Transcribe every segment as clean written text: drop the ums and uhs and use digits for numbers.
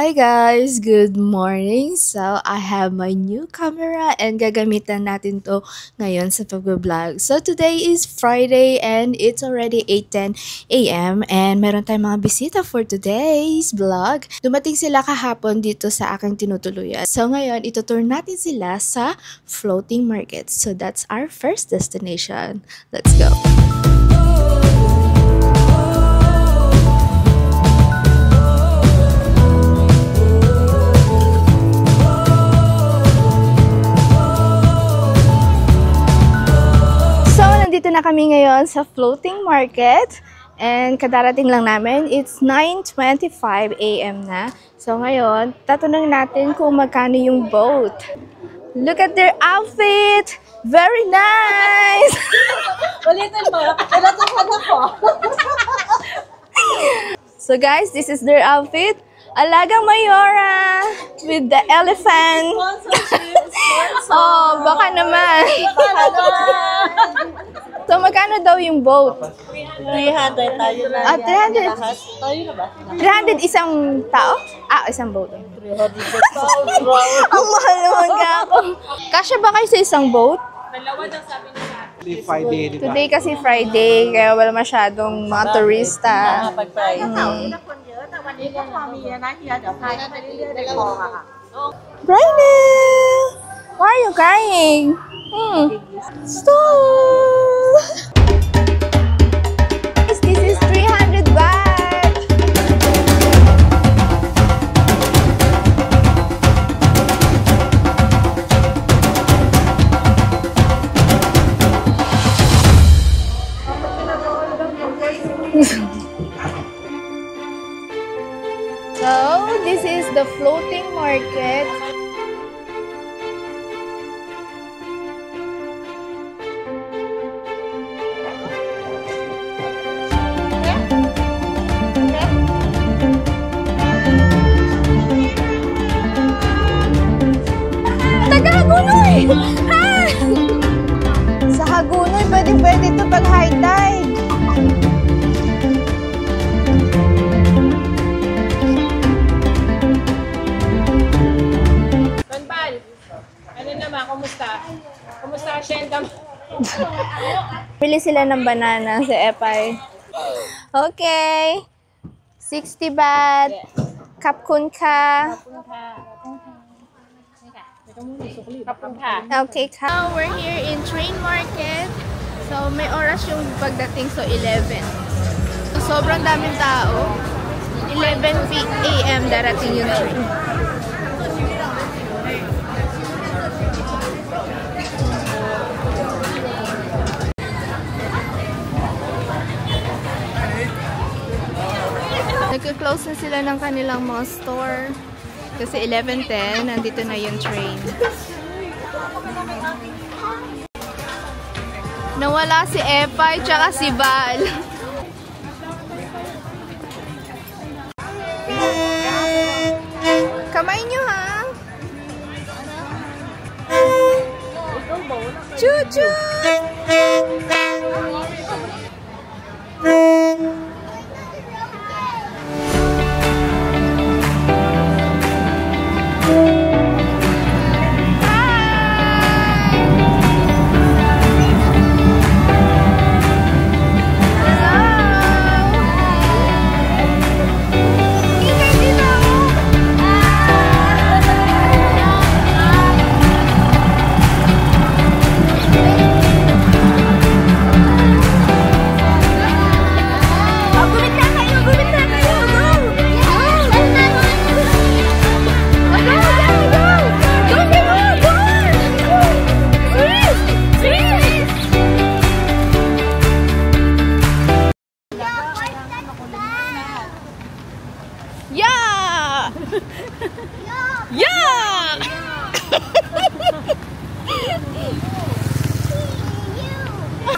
Hi guys! Good morning! So, I have my new camera and gagamitan natin to ngayon sa pag-vlog. So, today is Friday and it's already 8:10 a.m. and meron tayong mga bisita for today's vlog. Dumating sila kahapon dito sa aking tinutuluyan. So, ngayon, itutour natin sila sa floating market. So, that's our first destination. Let's go! Nandito na kami ngayon sa floating market and kadarating lang namin. It's 9:25 a.m. na. So ngayon, tatanungin natin kung magkano yung boat. Look at their outfit! Very nice! Ulitin mo. Ulitin ko. So guys, this is their outfit. Alagang Mayora with the elephant. Oh, baka naman. So, magkano daw yung boat? 300 tayo na. Ah, 300. Tayo na ba? 300 isang tao? Ah, isang boat. 300. Ang mahal naman ka ako. Kasya ba kayo sa isang boat? Dalawa daw sabi niya. Friday, di ba? Today kasi Friday, kaya wala masyadong mga turista. Pag-Friday. Brynel! Why are you crying? Stop! This is 300 baht! So, this is the floating market. Taga-Hagunoy! Sa Hagunoy, pwede ito pag high tide. Banbal, ano naman, kumusta? Kumusta ang Shenda? Bili sila ng banana sa Epay. Okay. 60 baht. Kapkun ka. Okay ka. Now, we're here in train market. So, may oras yung pagdating. So, 11. So, sobrang daming tao. 11 a.m. darating yung train. Nagka-close na sila ng kanilang mga store. Kasi 11:10, nandito na yung train. Nawala si Epay tsaka si Val. Kamay nyo ha! Chuchu!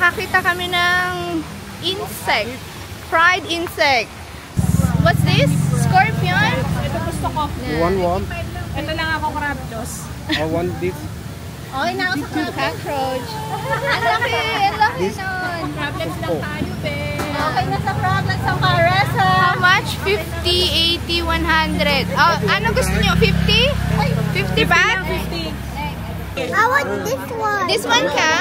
Nakakita kami ng insect. Fried insect. What's this? Scorpion? Ito gusto ko. One. Ito lang ako, crab juice. I want this. Okay na ako sa cockroach. Ang laki nun. Problems lang tayo, be. Okay na sa problems sa Caressa. How much? 50? 50, 80, 100. Oh, ano gusto nyo? 50? 50 baht? I want this one. This one ka?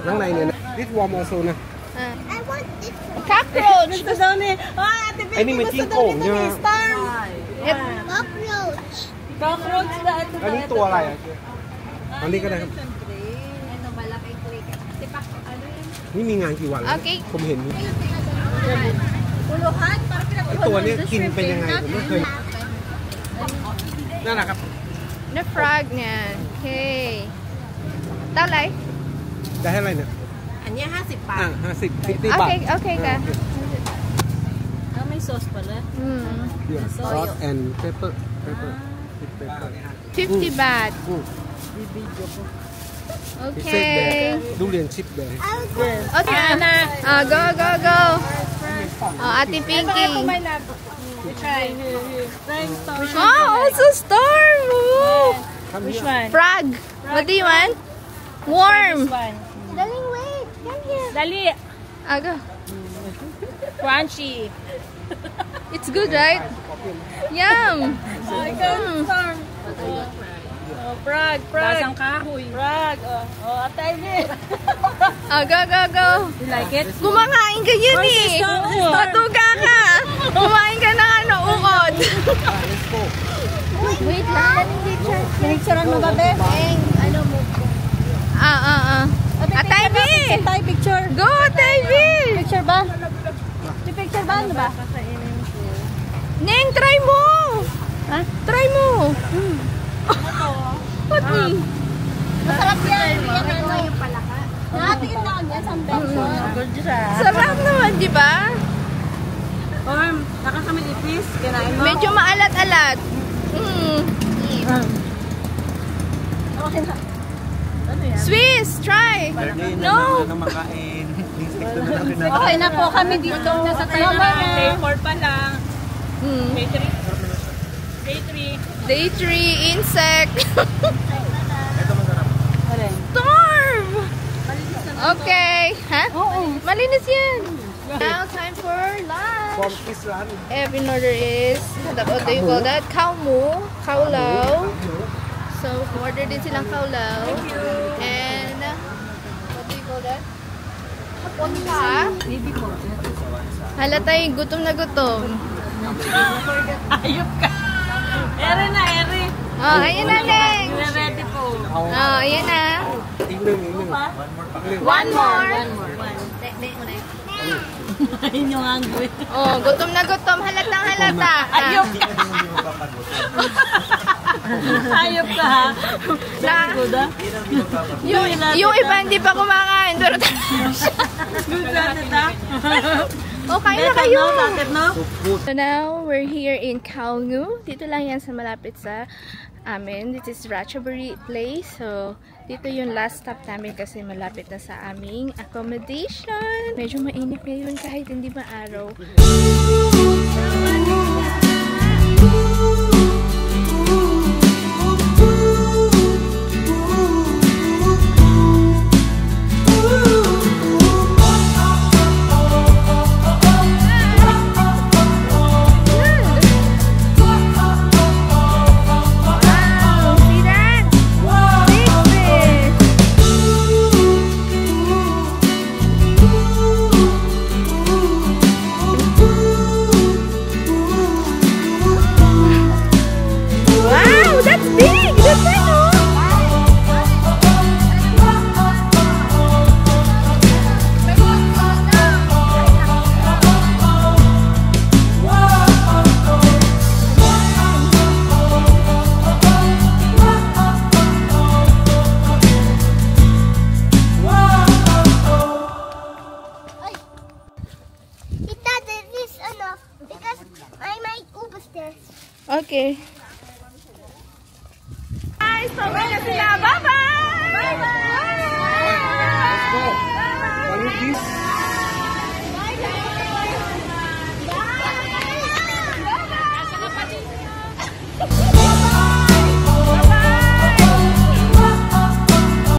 Yang này nè, this warm also nè. I want this one. Cockroach. Gusto daw ni. Ate Ay, ni may tingkong niya. Cockroach. Cockroach na ito. อันนี้ตัวอะไรอ่ะอันนี้ก็ได้ครับนี่มีงานกี่วันแล้ว Okay. ผมเห็น Puluhan. Para ไอ้ตัวเนี้ยกินเป็นยังไงผมไม่เคยนั่นแหละครับ Na frog niya. Okay. Talay? จะให้อะไรเนี่ย อันนี้50 บา อ่ะ ท 50 บาท Okay, okay ka. แล้วไม่ซอสปะเลย Yeah, salt and pepper 50 baht. อืม Okay. ดูเรียนชิปเลย Okay. Go, go, go. Oh, Ate Pinky. Oh, also storm. Ooh. Which one? Frog. What do you want? Worm. This one. Darling, wait. Come here. Dali. Go. Crunchy. It's good, right? Yum. Oh, ikaw, storm. Oh, frog. Lasang kahoy. Frog. Oh, atay ni. Go, go, go. You like it? Kumakain ka yun eh. Patuga ka. Kumain ka ng ano, ukod. Wait lang. Pinicturean mo ba, be? Ano mo? Atay B. Tayo picture. Go, Atay B. Picture ba? Di picture ba? Ano ba? Neng, try mo. Ha? Try mo. Pati. Masarap yan. Ano yung palaka? Tingin na kanya sa beso. Sarap naman, di ba? Orm, nakakami ipis. Kinain mo? Medyo maalat-alat. Okay na. Ano yan? Swiss, try. No. Okay na po kami dito sa Taiwan. Day 4 pa lang. Day 3. Day 3. Day 3, insect. Storm. Okay. Ha? Oo. Malinis yan. Now, time for lunch. from this run Every order is, what do you call that? Kaumu, kaulaw. So, order din silang kaulaw. And, what do you call that? Poncha. Halata yung gutom na gutom. Ayop ka. Ere na, ere. Oh, ayun na, Neng. Ready po. Oh, ayun na. อีกหนึ่ง One more. Ayun yung anggoy. Oh, gutom na gutom. Halatang halata. Ayop ka. Ayop ka ha. Na- Good ha? Yung iba hindi pa kumakain. Pero Good ha? oh, kain na kayo. Bakit no? So now, we're here in Kaungu. Dito lang yan sa malapit sa amin. This is Ratchaburi Place. So, dito yung last stop namin kasi malapit na sa aming accommodation. Medyo mainit ngayon kahit hindi maaraw. Okay. Guys, so na sila. Bye-bye! Bye-bye! Bye-bye!